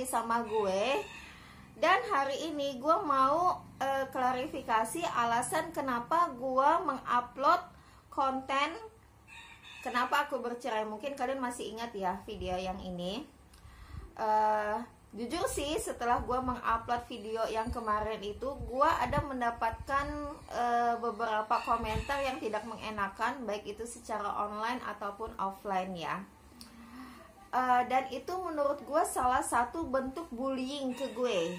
sama gue. Dan hari ini gue mau klarifikasi alasan kenapa gue mengupload konten kenapa aku bercerai. Mungkin kalian masih ingat ya video yang ini. Jujur sih, setelah gue mengupload video yang kemarin itu, gue ada mendapatkan beberapa komentar yang tidak mengenakan, baik itu secara online ataupun offline ya. Dan itu menurut gue salah satu bentuk bullying ke gue.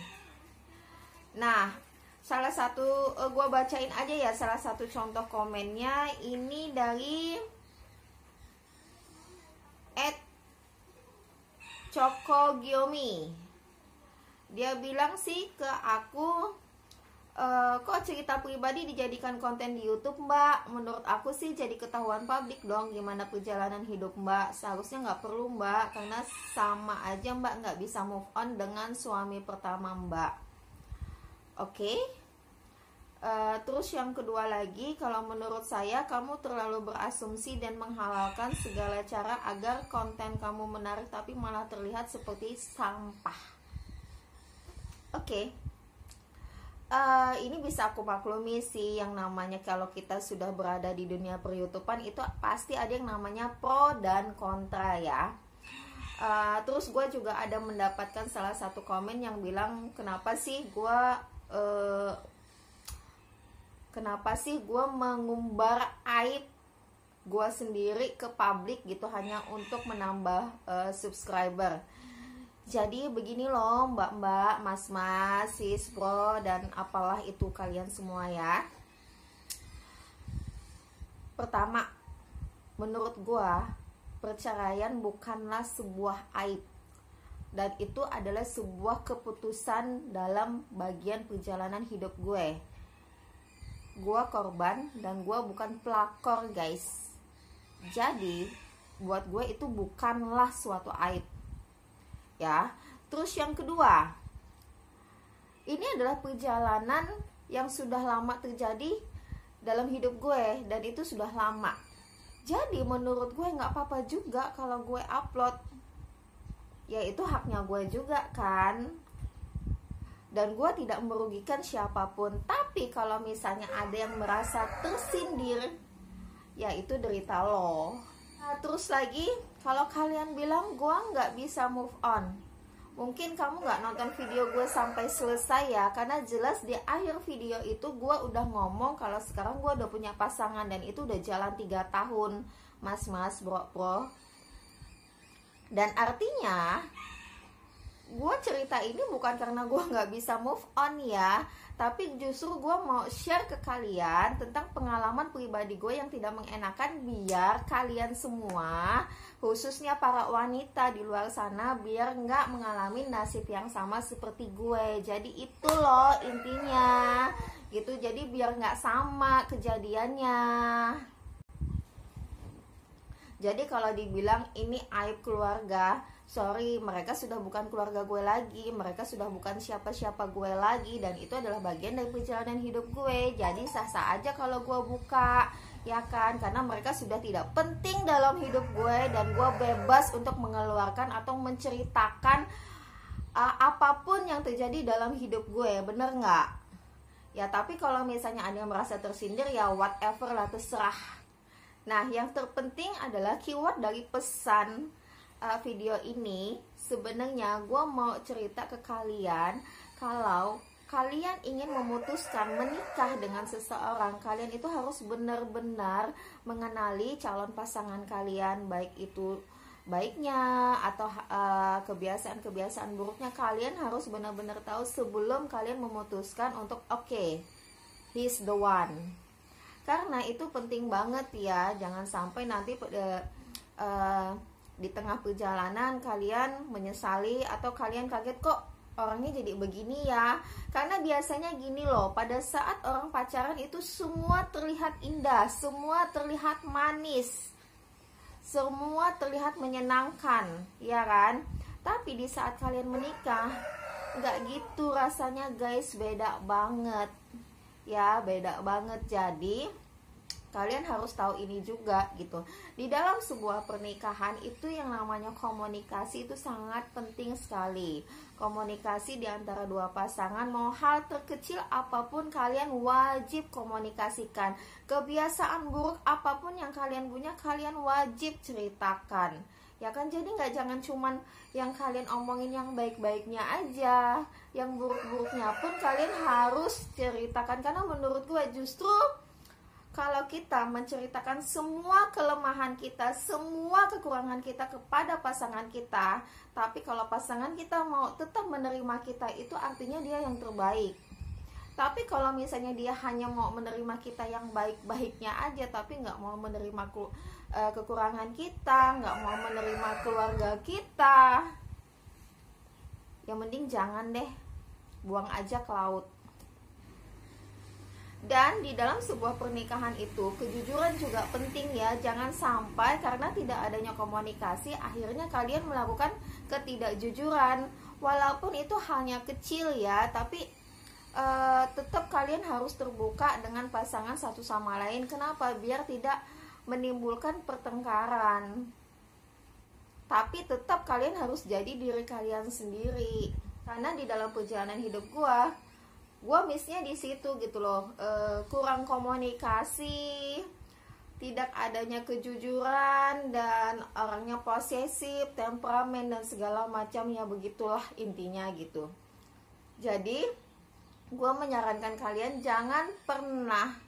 Nah, salah satu gue bacain aja ya, salah satu contoh komennya ini dari @Cokogiomi. Dia bilang sih ke aku, kok cerita pribadi dijadikan konten di YouTube, Mbak? Menurut aku sih jadi ketahuan publik dong gimana perjalanan hidup Mbak. Seharusnya nggak perlu, Mbak, karena sama aja Mbak nggak bisa move on dengan suami pertama Mbak. Oke. Terus yang kedua lagi, kalau menurut saya kamu terlalu berasumsi dan menghalalkan segala cara agar konten kamu menarik tapi malah terlihat seperti sampah. Oke. Ini bisa aku maklumi sih, yang namanya kalau kita sudah berada di dunia per-YouTubean itu pasti ada yang namanya pro dan kontra ya. Terus gue juga ada mendapatkan salah satu komen yang bilang kenapa sih gue mengumbar aib gue sendiri ke publik gitu hanya untuk menambah subscriber. Jadi begini loh mbak-mbak, mas-mas, sis, bro, dan apalah itu kalian semua ya. Pertama, menurut gua perceraian bukanlah sebuah aib, dan itu adalah sebuah keputusan dalam bagian perjalanan hidup gue. Gua korban dan gua bukan pelakor guys. Jadi buat gue itu bukanlah suatu aib ya. Terus yang kedua, ini adalah perjalanan yang sudah lama terjadi dalam hidup gue, dan itu sudah lama. Jadi menurut gue nggak apa-apa juga kalau gue upload, ya itu haknya gue juga kan, dan gue tidak merugikan siapapun. Tapi kalau misalnya ada yang merasa tersindir, ya itu derita lo. Nah, terus lagi, kalau kalian bilang gue nggak bisa move on, mungkin kamu nggak nonton video gue sampai selesai ya, karena jelas di akhir video itu gue udah ngomong kalau sekarang gue udah punya pasangan dan itu udah jalan 3 tahun, mas-mas, bro. Dan artinya gue cerita ini bukan karena gue nggak bisa move on ya, tapi justru gue mau share ke kalian tentang pengalaman pribadi gue yang tidak mengenakan, biar kalian semua, khususnya para wanita di luar sana, biar nggak mengalami nasib yang sama seperti gue. Jadi itu loh intinya gitu, jadi biar nggak sama kejadiannya. Jadi kalau dibilang ini aib keluarga, sorry, mereka sudah bukan keluarga gue lagi, mereka sudah bukan siapa-siapa gue lagi, dan itu adalah bagian dari perjalanan hidup gue. Jadi sah-sah aja kalau gue buka, ya kan, karena mereka sudah tidak penting dalam hidup gue, dan gue bebas untuk mengeluarkan atau menceritakan apapun yang terjadi dalam hidup gue, bener nggak? Ya tapi kalau misalnya ada yang merasa tersindir, ya whatever lah, terserah. Nah, yang terpenting adalah keyword dari pesan video ini. Sebenarnya gue mau cerita ke kalian, kalau kalian ingin memutuskan menikah dengan seseorang, kalian itu harus benar-benar mengenali calon pasangan kalian, baik itu baiknya atau kebiasaan-kebiasaan buruknya. Kalian harus benar-benar tahu sebelum kalian memutuskan untuk oke, he's the one. Karena itu penting banget ya, jangan sampai nanti di tengah perjalanan kalian menyesali atau kalian kaget kok orangnya jadi begini ya. Karena biasanya gini loh, pada saat orang pacaran itu semua terlihat indah, semua terlihat manis, semua terlihat menyenangkan, ya kan? Tapi di saat kalian menikah, nggak gitu rasanya guys, beda banget. Ya beda banget. Jadi Kalian harus tahu ini juga gitu. Di dalam sebuah pernikahan itu yang namanya komunikasi itu sangat penting sekali. Komunikasi di antara dua pasangan, mau hal terkecil apapun kalian wajib komunikasikan. Kebiasaan buruk apapun yang kalian punya, kalian wajib ceritakan. Ya kan, jadi jangan cuman yang kalian omongin yang baik-baiknya aja, yang buruk-buruknya pun kalian harus ceritakan. Karena menurut gue justru kalau kita menceritakan semua kelemahan kita, semua kekurangan kita kepada pasangan kita, tapi kalau pasangan kita mau tetap menerima kita, itu artinya dia yang terbaik. Tapi kalau misalnya dia hanya mau menerima kita yang baik-baiknya aja, tapi nggak mau menerima kekurangan kita, nggak mau menerima keluarga kita, ya mending jangan deh, buang aja ke laut. Dan di dalam sebuah pernikahan itu kejujuran juga penting ya. Jangan sampai karena tidak adanya komunikasi akhirnya kalian melakukan ketidakjujuran. Walaupun itu hanya kecil ya, tapi tetap kalian harus terbuka dengan pasangan satu sama lain. Kenapa? Biar tidak menimbulkan pertengkaran. Tapi tetap kalian harus jadi diri kalian sendiri. Karena di dalam perjalanan hidup gue miss-nya di situ gitu loh, kurang komunikasi, tidak adanya kejujuran, dan orangnya posesif, temperamen dan segala macam, ya begitulah intinya gitu. Jadi gue menyarankan kalian jangan pernah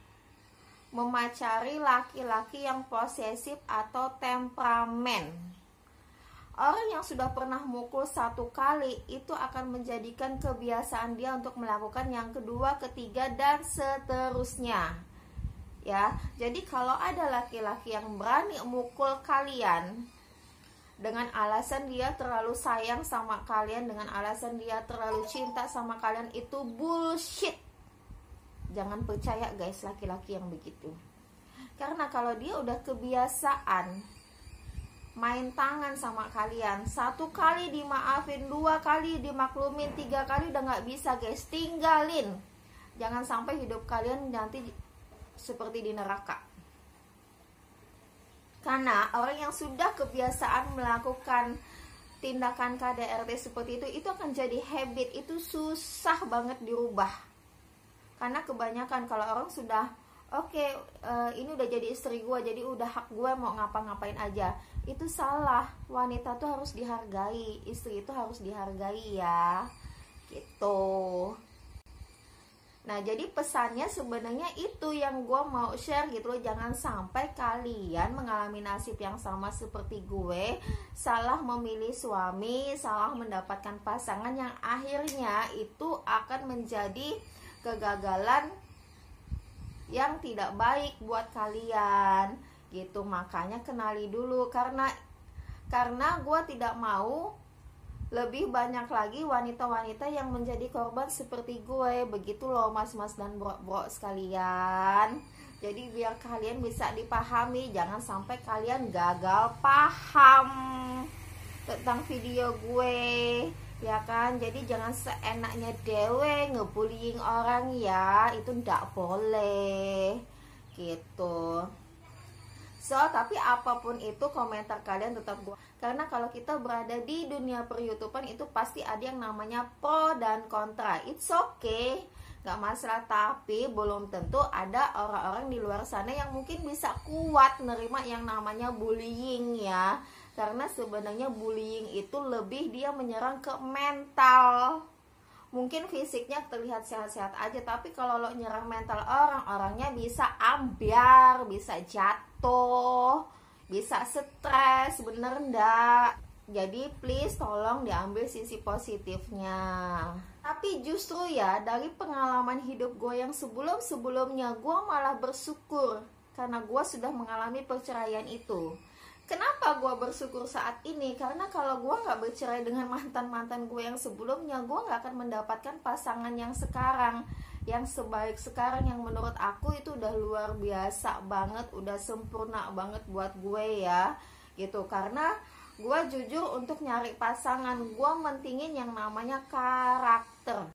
memacari laki-laki yang posesif atau temperamen. Orang yang sudah pernah mukul satu kali itu akan menjadikan kebiasaan dia untuk melakukan yang kedua, ketiga, dan seterusnya. Ya, jadi kalau ada laki-laki yang berani mukul kalian dengan alasan dia terlalu sayang sama kalian, dengan alasan dia terlalu cinta sama kalian, itu bullshit. Jangan percaya guys laki-laki yang begitu. Karena kalau dia udah kebiasaan main tangan sama kalian, satu kali dimaafin, dua kali dimaklumin, tiga kali udah nggak bisa guys, tinggalin. Jangan sampai hidup kalian nanti seperti di neraka. Karena orang yang sudah kebiasaan melakukan tindakan KDRT seperti itu akan jadi habit, itu susah banget dirubah. Karena kebanyakan kalau orang sudah ini udah jadi istri gue, jadi udah hak gue mau ngapa-ngapain aja, itu salah. Wanita tuh harus dihargai, istri itu harus dihargai ya, gitu. Nah jadi pesannya sebenarnya itu yang gue mau share gitu loh. Jangan sampai kalian mengalami nasib yang sama seperti gue, salah memilih suami, salah mendapatkan pasangan yang akhirnya itu akan menjadi kegagalan yang tidak baik buat kalian gitu. Makanya kenali dulu, karena gue tidak mau lebih banyak lagi wanita-wanita yang menjadi korban seperti gue. Begitu loh mas-mas dan bro-bro sekalian. Jadi biar kalian bisa dipahami, jangan sampai kalian gagal paham tentang video gue, ya kan. Jadi jangan seenaknya dewe ngebullying orang ya, itu ndak boleh gitu. So, tapi apapun itu komentar kalian tetap gue. Karena kalau kita berada di dunia per-YouTubean itu pasti ada yang namanya pro dan kontra. It's okay, gak masalah. Tapi belum tentu ada orang-orang di luar sana yang mungkin bisa kuat nerima yang namanya bullying ya. Karena sebenarnya bullying itu lebih dia menyerang ke mental. Mungkin fisiknya terlihat sehat-sehat aja, tapi kalau lo nyerang mental orang, orangnya bisa ambyar, bisa jatuh, bisa stres, bener ndak? Jadi please tolong diambil sisi positifnya. Tapi justru ya dari pengalaman hidup gue yang sebelum-sebelumnya, gue malah bersyukur karena gue sudah mengalami perceraian itu. Kenapa gue bersyukur saat ini? Karena kalau gue gak bercerai dengan mantan-mantan gue yang sebelumnya, gue gak akan mendapatkan pasangan yang sekarang, yang sebaik sekarang, yang menurut aku itu udah luar biasa banget, udah sempurna banget buat gue ya gitu. Karena gue jujur untuk nyari pasangan, gue mentingin yang namanya karakter,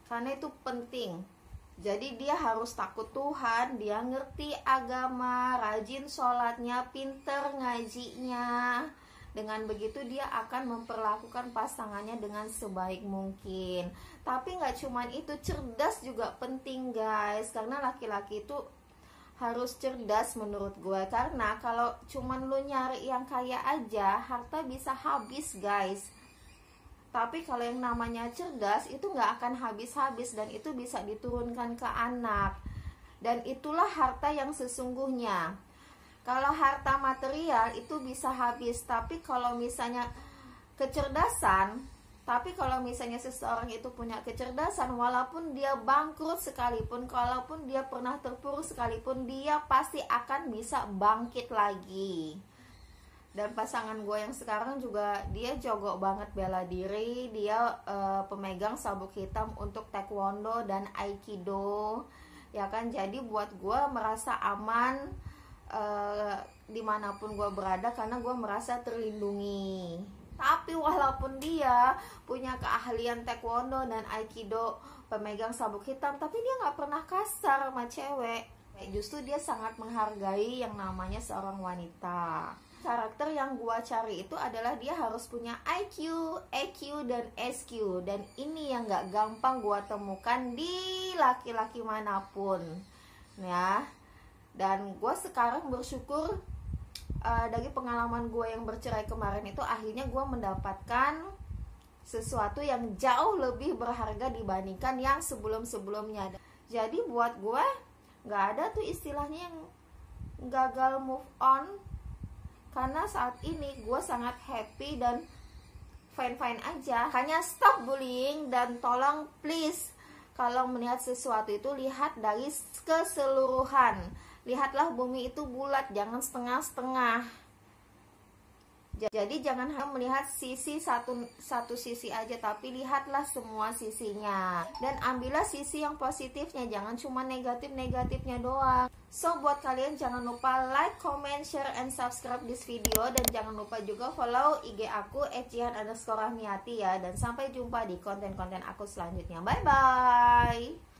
karena itu penting. Jadi dia harus takut Tuhan, dia ngerti agama, rajin sholatnya, pinter ngajinya. Dengan begitu dia akan memperlakukan pasangannya dengan sebaik mungkin. Tapi nggak cuman itu, cerdas juga penting guys. Karena laki-laki itu harus cerdas menurut gue. Karena kalau cuman lu nyari yang kaya aja, harta bisa habis guys. Tapi kalau yang namanya cerdas itu nggak akan habis-habis, dan itu bisa diturunkan ke anak. Dan itulah harta yang sesungguhnya. Kalau harta material itu bisa habis, tapi kalau misalnya kecerdasan, tapi kalau misalnya seseorang itu punya kecerdasan, walaupun dia bangkrut sekalipun, kalaupun dia pernah terpuruk sekalipun, dia pasti akan bisa bangkit lagi. Dan pasangan gue yang sekarang juga, dia jago banget bela diri, dia pemegang sabuk hitam untuk taekwondo dan aikido, ya kan. Jadi buat gue merasa aman dimanapun gue berada, karena gue merasa terlindungi. Tapi walaupun dia punya keahlian taekwondo dan aikido, pemegang sabuk hitam, tapi dia nggak pernah kasar sama cewek. Justru dia sangat menghargai yang namanya seorang wanita. Karakter yang gue cari itu adalah dia harus punya IQ, EQ, dan SQ. Dan ini yang nggak gampang gue temukan di laki-laki manapun, ya. Dan gue sekarang bersyukur dari pengalaman gue yang bercerai kemarin itu, akhirnya gue mendapatkan sesuatu yang jauh lebih berharga dibandingkan yang sebelum-sebelumnya. Jadi buat gue gak ada tuh istilahnya yang gagal move on, karena saat ini gue sangat happy dan fine-fine aja. Hanya stop bullying, dan tolong please, kalau melihat sesuatu itu lihat dari keseluruhan. Lihatlah bumi itu bulat, jangan setengah-setengah. Jadi jangan hanya melihat sisi satu sisi aja, tapi lihatlah semua sisinya. Dan ambillah sisi yang positifnya, jangan cuma negatifnya doang. So buat kalian jangan lupa like, comment, share, and subscribe this video. Dan jangan lupa juga follow IG aku @jihan_rahmiati ya. Dan sampai jumpa di konten-konten aku selanjutnya. Bye bye.